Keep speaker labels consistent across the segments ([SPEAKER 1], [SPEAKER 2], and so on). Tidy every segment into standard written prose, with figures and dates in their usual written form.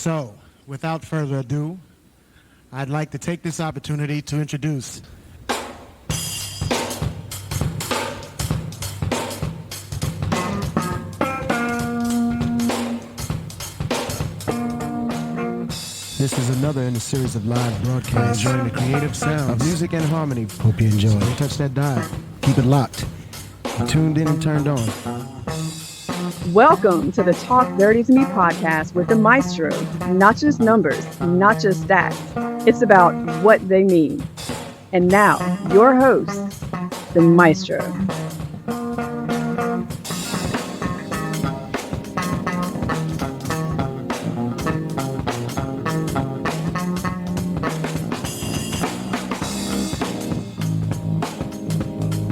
[SPEAKER 1] So, without further ado, I'd like to take this opportunity to introduce This is another in a series of live broadcasts enjoying the creative sounds of music and harmony. Hope you enjoy. Don't touch that dial. Keep it locked. Tuned in and turned on.
[SPEAKER 2] Welcome to the Talk Dirty to Me podcast with the Maestro. Not just numbers, not just stats. It's about what they mean. And now, your host, the Maestro.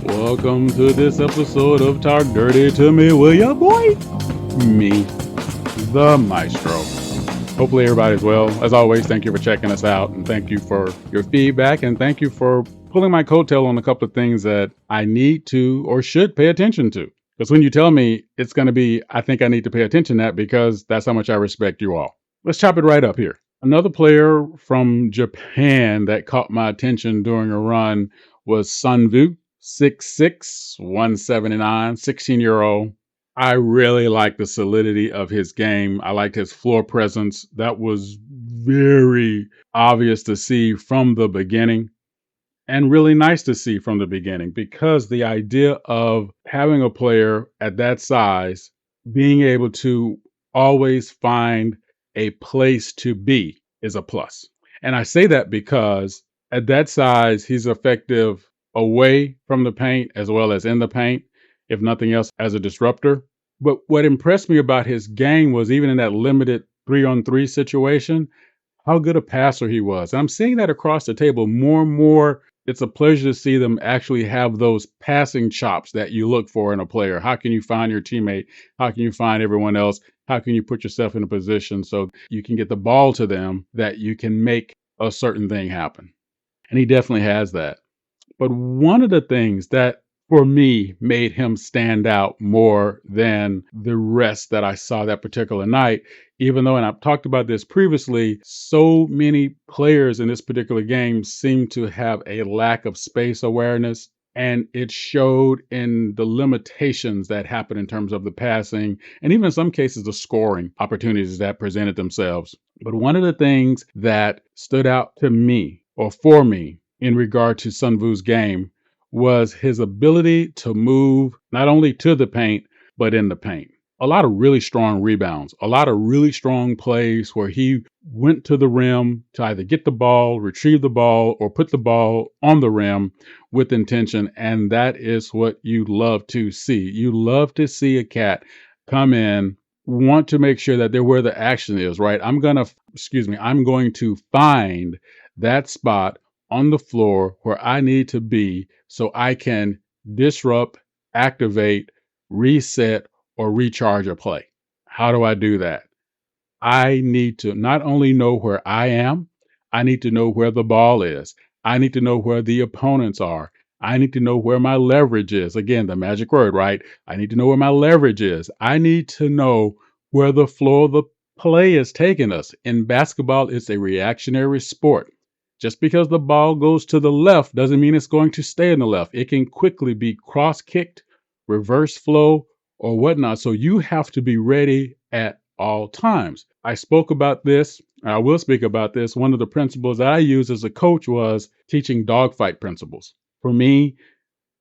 [SPEAKER 3] Welcome to this episode of Talk Dirty to Me, will ya, boy? Me, the Maestro. Hopefully everybody's well. As always, thank you for checking us out, and thank you for your feedback, and thank you for pulling my coattail on a couple of things that I need to or should pay attention to. Because when you tell me it's going to be, I think I need to pay attention to that because that's how much I respect you all. Let's chop it right up here. Another player from Japan that caught my attention during a run was Sunwoo. 6'6", 179, 16-year-old. I really like the solidity of his game. I liked his floor presence. That was very obvious to see from the beginning and really nice to see from the beginning because the idea of having a player at that size being able to always find a place to be is a plus. And I say that because at that size, he's effective away from the paint as well as in the paint, if nothing else, as a disruptor. But what impressed me about his game was even in that limited 3-on-3 situation, how good a passer he was. And I'm seeing that across the table more and more. It's a pleasure to see them actually have those passing chops that you look for in a player. How can you find your teammate? How can you find everyone else? How can you put yourself in a position so you can get the ball to them that you can make a certain thing happen? And he definitely has that. But one of the things that, for me, made him stand out more than the rest that I saw that particular night, even though, and I've talked about this previously, so many players in this particular game seem to have a lack of space awareness. And it showed in the limitations that happened in terms of the passing, and even in some cases, the scoring opportunities that presented themselves. But one of the things that stood out to me, or for me, in regard to Sunwoo's game was his ability to move not only to the paint, but in the paint. A lot of really strong rebounds, a lot of really strong plays where he went to the rim to either get the ball, retrieve the ball, or put the ball on the rim with intention. And that is what you love to see. You love to see a cat come in, want to make sure that they're where the action is, right? I'm going to find that spot on the floor where I need to be so I can disrupt, activate, reset, or recharge a play. How do I do that? I need to not only know where I am, I need to know where the ball is. I need to know where the opponents are. I need to know where my leverage is. Again, the magic word, right? I need to know where my leverage is. I need to know where the flow of the play is taking us. In basketball, it's a reactionary sport. Just because the ball goes to the left doesn't mean it's going to stay in the left. It can quickly be cross-kicked, reverse flow, or whatnot. So you have to be ready at all times. I spoke about this. I will speak about this. One of the principles that I used as a coach was teaching dogfight principles. For me,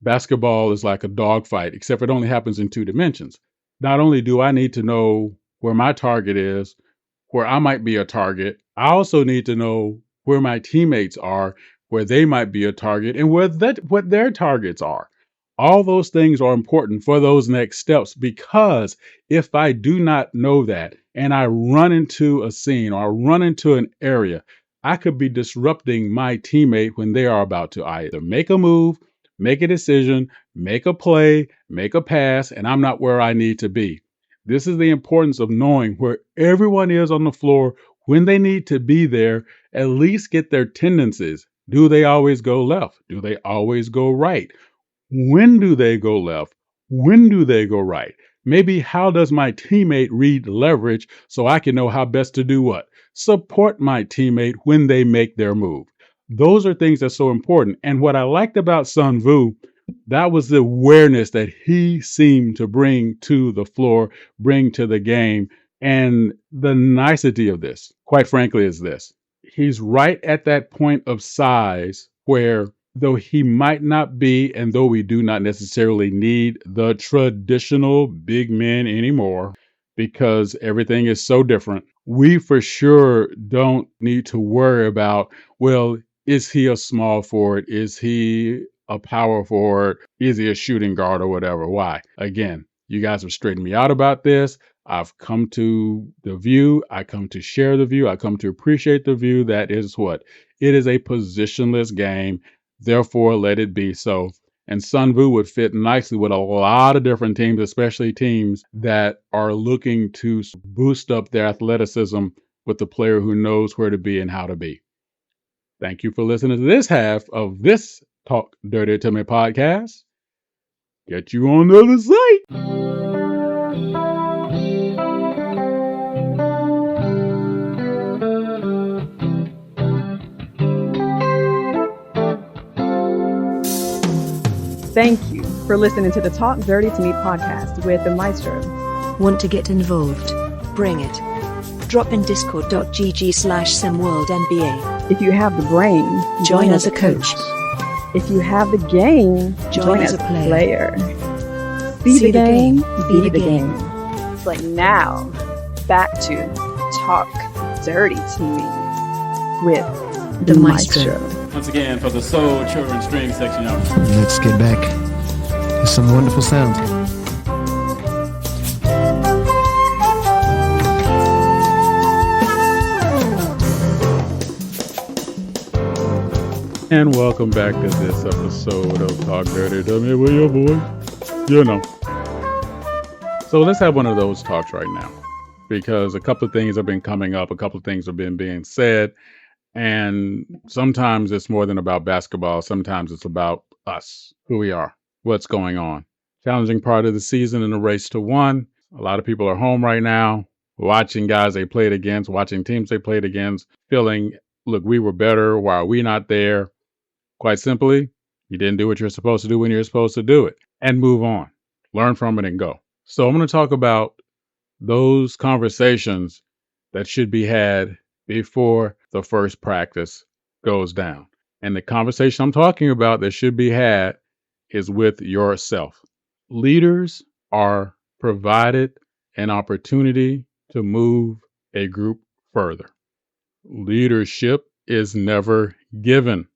[SPEAKER 3] basketball is like a dogfight, except it only happens in 2 dimensions. Not only do I need to know where my target is, where I might be a target, I also need to know where my teammates are, where they might be a target, and what their targets are. All those things are important for those next steps because if I do not know that and I run into a scene or I run into an area, I could be disrupting my teammate when they are about to either make a move, make a decision, make a play, make a pass, and I'm not where I need to be. This is the importance of knowing where everyone is on the floor when they need to be there, at least get their tendencies. Do they always go left? Do they always go right? When do they go left? When do they go right? Maybe how does my teammate read leverage so I can know how best to do what? Support my teammate when they make their move. Those are things that's so important. And what I liked about Sun Vu, that was the awareness that he seemed to bring to the floor, bring to the game. And the nicety of this, quite frankly, is this. He's right at that point of size where, though he might not be, and though we do not necessarily need the traditional big men anymore, because everything is so different, we for sure don't need to worry about, well, is he a small forward? Is he a power forward? Is he a shooting guard or whatever? Why? Again, you guys have straightened me out about this. I've come to the view. I come to share the view. I come to appreciate the view that is what? It is a positionless game. Therefore, let it be so. And Sun Vu would fit nicely with a lot of different teams, especially teams that are looking to boost up their athleticism with the player who knows where to be and how to be. Thank you for listening to this half of this Talk Dirty to Me podcast. Get you on the other side.
[SPEAKER 2] Thank you for listening to the Talk Dirty to Me podcast with the Maestro.
[SPEAKER 4] Want to get involved? Bring it. Drop in discord.gg/SimWorld NBA.
[SPEAKER 2] If you have the brain,
[SPEAKER 4] Join as a coach.
[SPEAKER 2] If you have the game,
[SPEAKER 4] Join as a player.
[SPEAKER 2] See the game, be the game. But now, back to Talk Dirty to Me with
[SPEAKER 4] The Maestro.
[SPEAKER 5] Once again, for the soul, children, string section, y'all.
[SPEAKER 1] Let's get back to some wonderful sounds.
[SPEAKER 3] And welcome back to this episode of Talk Dirty to Me with your boy. You know. So let's have one of those talks right now, because a couple of things have been coming up, a couple of things have been being said, and sometimes it's more than about basketball. Sometimes it's about us, who we are, what's going on. Challenging part of the season in the race to one. A lot of people are home right now, watching guys they played against, watching teams they played against, feeling, look, we were better. Why are we not there? Quite simply, you didn't do what you're supposed to do when you're supposed to do it, and move on. Learn from it and go. So I'm going to talk about those conversations that should be had before the first practice goes down. And the conversation I'm talking about that should be had is with yourself. Leaders are provided an opportunity to move a group further. Leadership is never given.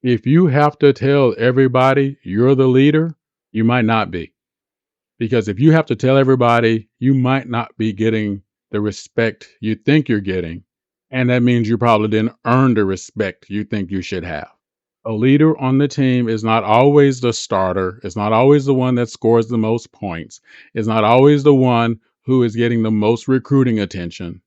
[SPEAKER 3] If you have to tell everybody you're the leader, you might not be. Because if you have to tell everybody, you might not be getting the respect you think you're getting. And that means you probably didn't earn the respect you think you should have. A leader on the team is not always the starter. It's not always the one that scores the most points. It's not always the one who is getting the most recruiting attention.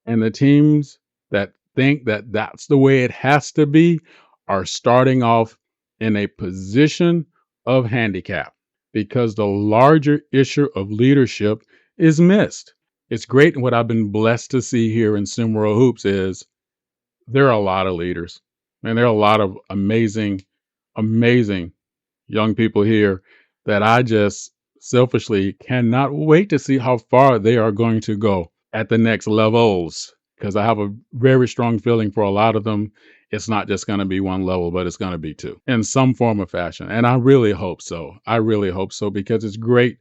[SPEAKER 3] And the teams that think that that's the way it has to be are starting off in a position of handicap, because the larger issue of leadership is missed. It's great. And what I've been blessed to see here in SimWorld Hoops is there are a lot of leaders, and there are a lot of amazing, amazing young people here that I just selfishly cannot wait to see how far they are going to go at the next levels, because I have a very strong feeling for a lot of them. It's not just going to be one level, but it's going to be two in some form or fashion. And I really hope so. I really hope so, because it's great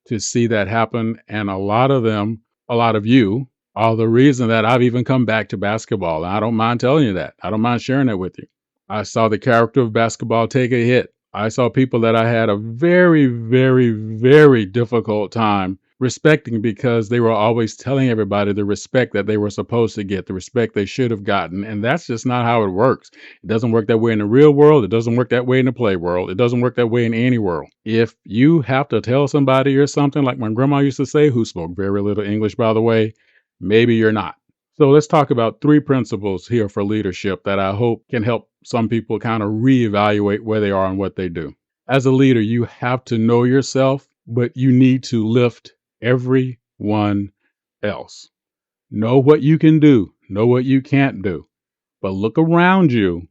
[SPEAKER 3] to see that happen. And a lot of them, a lot of you, are the reason that I've even come back to basketball. And I don't mind telling you that. I don't mind sharing that with you. I saw the character of basketball take a hit. I saw people that I had a very, very, very difficult time respecting, because they were always telling everybody the respect that they were supposed to get, the respect they should have gotten. And that's just not how it works. It doesn't work that way in the real world. It doesn't work that way in the play world. It doesn't work that way in any world. If you have to tell somebody or something, like my grandma used to say, who spoke very little English, by the way, maybe you're not. So let's talk about 3 principles here for leadership that I hope can help some people kind of reevaluate where they are and what they do. As a leader, you have to know yourself. but you need to lift everyone else. Know what you can do, know what you can't do, but look around you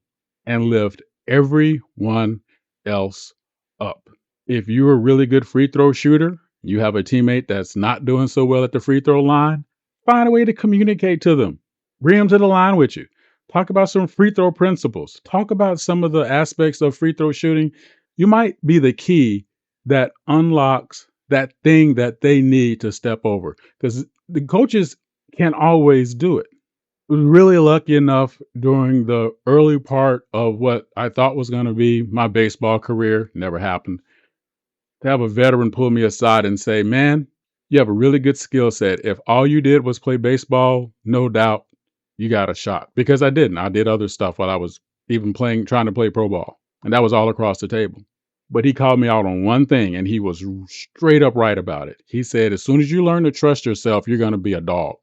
[SPEAKER 3] and lift everyone else up. If you're a really good free throw shooter, you have a teammate that's not doing so well at the free throw line, find a way to communicate to them. Bring them to the line with you. Talk about some free throw principles. Talk about some of the aspects of free throw shooting. You might be the key that unlocks that thing that they need to step over, because the coaches can't always do it. I was really lucky enough during the early part of what I thought was going to be my baseball career, never happened, to have a veteran pull me aside and say, man, you have a really good skill set. If all you did was play baseball, no doubt you got a shot. Because I didn't. I did other stuff while I was even trying to play pro ball. And that was all across the table. But he called me out on one thing, and he was straight up right about it. He said, as soon as you learn to trust yourself, you're going to be a dog.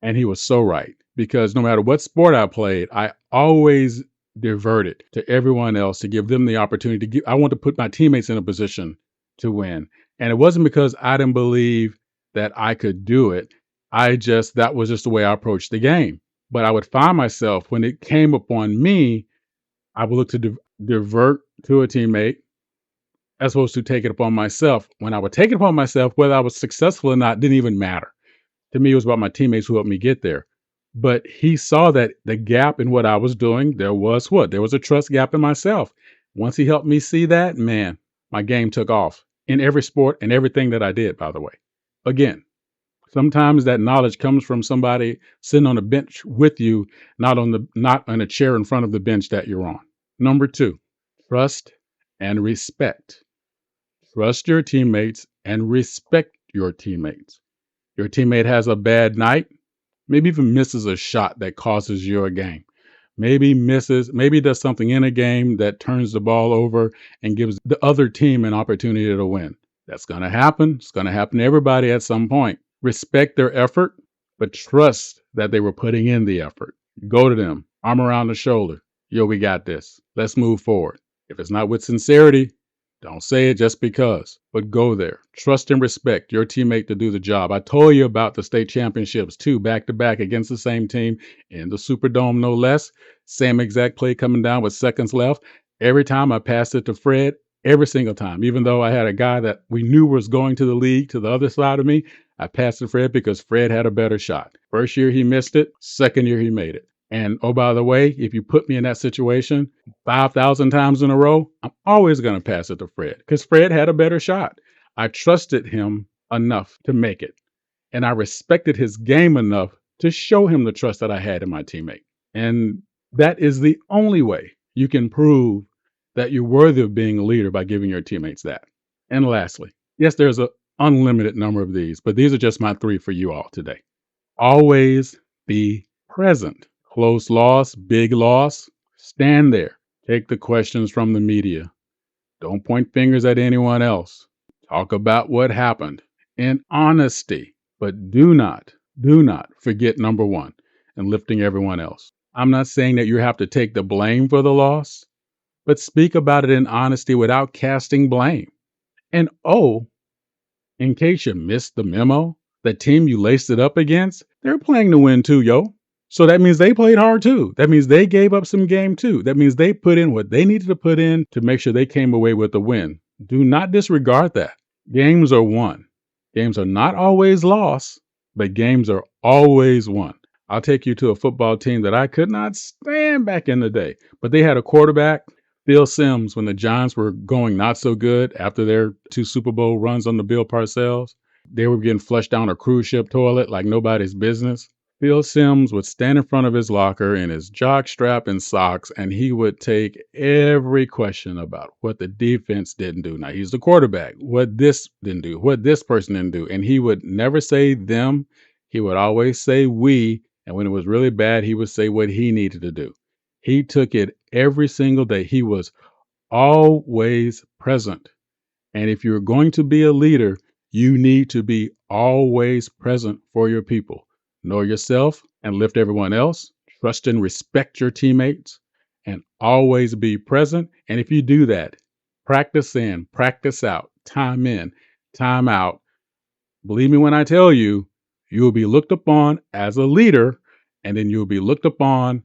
[SPEAKER 3] And he was so right, because no matter what sport I played, I always diverted to everyone else to give them the opportunity I want to put my teammates in a position to win. And it wasn't because I didn't believe that I could do it. That was just the way I approached the game. But I would find myself, when it came upon me, I would look to divert to a teammate as opposed to take it upon myself. When I would take it upon myself, whether I was successful or not didn't even matter. To me, it was about my teammates who helped me get there. But he saw that the gap in what I was doing, there was a trust gap in myself. Once he helped me see that, man, my game took off in every sport and everything that I did, by the way. Again, sometimes that knowledge comes from somebody sitting on a bench with you, not on a chair in front of the bench that you're on. Number 2, trust and respect. Trust your teammates and respect your teammates. Your teammate has a bad night, maybe even misses a shot that causes you a game. Maybe does something in a game that turns the ball over and gives the other team an opportunity to win. That's going to happen. It's going to happen to everybody at some point. Respect their effort, but trust that they were putting in the effort. Go to them, arm around the shoulder. Yo, we got this. Let's move forward. If it's not with sincerity, don't say it just because, but go there. Trust and respect your teammate to do the job. I told you about the state championships, 2 back-to-back against the same team in the Superdome, no less. Same exact play coming down with seconds left. Every time I passed it to Fred, every single time, even though I had a guy that we knew was going to the league to the other side of me, I passed it to Fred because Fred had a better shot. First year he missed it. Second year he made it. And oh, by the way, if you put me in that situation 5,000 times in a row, I'm always going to pass it to Fred because Fred had a better shot. I trusted him enough to make it. And I respected his game enough to show him the trust that I had in my teammate. And that is the only way you can prove that you're worthy of being a leader, by giving your teammates that. And lastly, yes, there's an unlimited number of these, but these are just my 3 for you all today. Always be present. Close loss, big loss, stand there. Take the questions from the media. Don't point fingers at anyone else. Talk about what happened in honesty, but do not forget number 1 and lifting everyone else. I'm not saying that you have to take the blame for the loss, but speak about it in honesty without casting blame. And in case you missed the memo, the team you laced it up against, they're playing to win too, yo. So that means they played hard too. That means they gave up some game too. That means they put in what they needed to put in to make sure they came away with a win. Do not disregard that. Games are won. Games are not always lost, but games are always won. I'll take you to a football team that I could not stand back in the day, but they had a quarterback, Phil Simms, when the Giants were going not so good after their 2 Super Bowl runs on the Bill Parcells. They were getting flushed down a cruise ship toilet like nobody's business. Phil Simms would stand in front of his locker in his jockstrap and socks, and he would take every question about what the defense didn't do. Now, he's the quarterback. What this didn't do, what this person didn't do. And he would never say them. He would always say we. And when it was really bad, he would say what he needed to do. He took it every single day. He was always present. And if you're going to be a leader, you need to be always present for your people. Know yourself and lift everyone else. Trust and respect your teammates and always be present. And if you do that, practice in, practice out, time in, time out. Believe me when I tell you, you will be looked upon as a leader, and then you'll be looked upon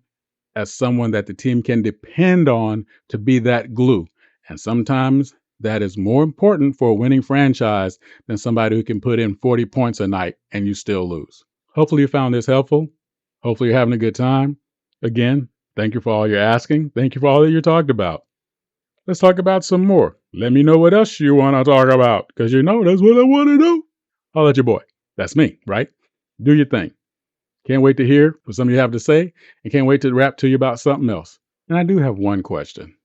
[SPEAKER 3] as someone that the team can depend on to be that glue. And sometimes that is more important for a winning franchise than somebody who can put in 40 points a night and you still lose. Hopefully you found this helpful. Hopefully you're having a good time. Again, thank you for all you're asking. Thank you for all that you talked about. Let's talk about some more. Let me know what else you want to talk about, because you know that's what I want to do. I'll let your boy. That's me, right? Do your thing. Can't wait to hear what some of you have to say, and can't wait to rap to you about something else. And I do have one question.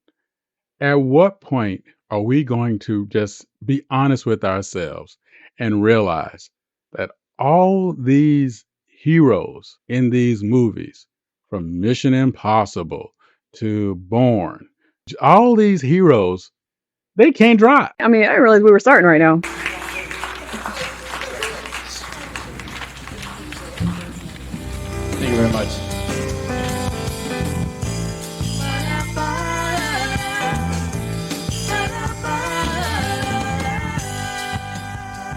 [SPEAKER 3] At what point are we going to just be honest with ourselves and realize that all these heroes in these movies, from Mission Impossible to Bourne, all these heroes, they can't drive?
[SPEAKER 2] I mean, I didn't realize we were starting right now.
[SPEAKER 5] Thank you very much.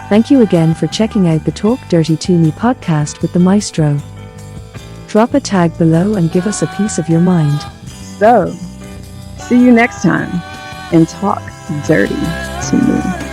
[SPEAKER 4] Thank you again for checking out the Talk Dirty to Me podcast with the Maestro. Drop a tag below and give us a piece of your mind.
[SPEAKER 2] So, see you next time and talk dirty to me.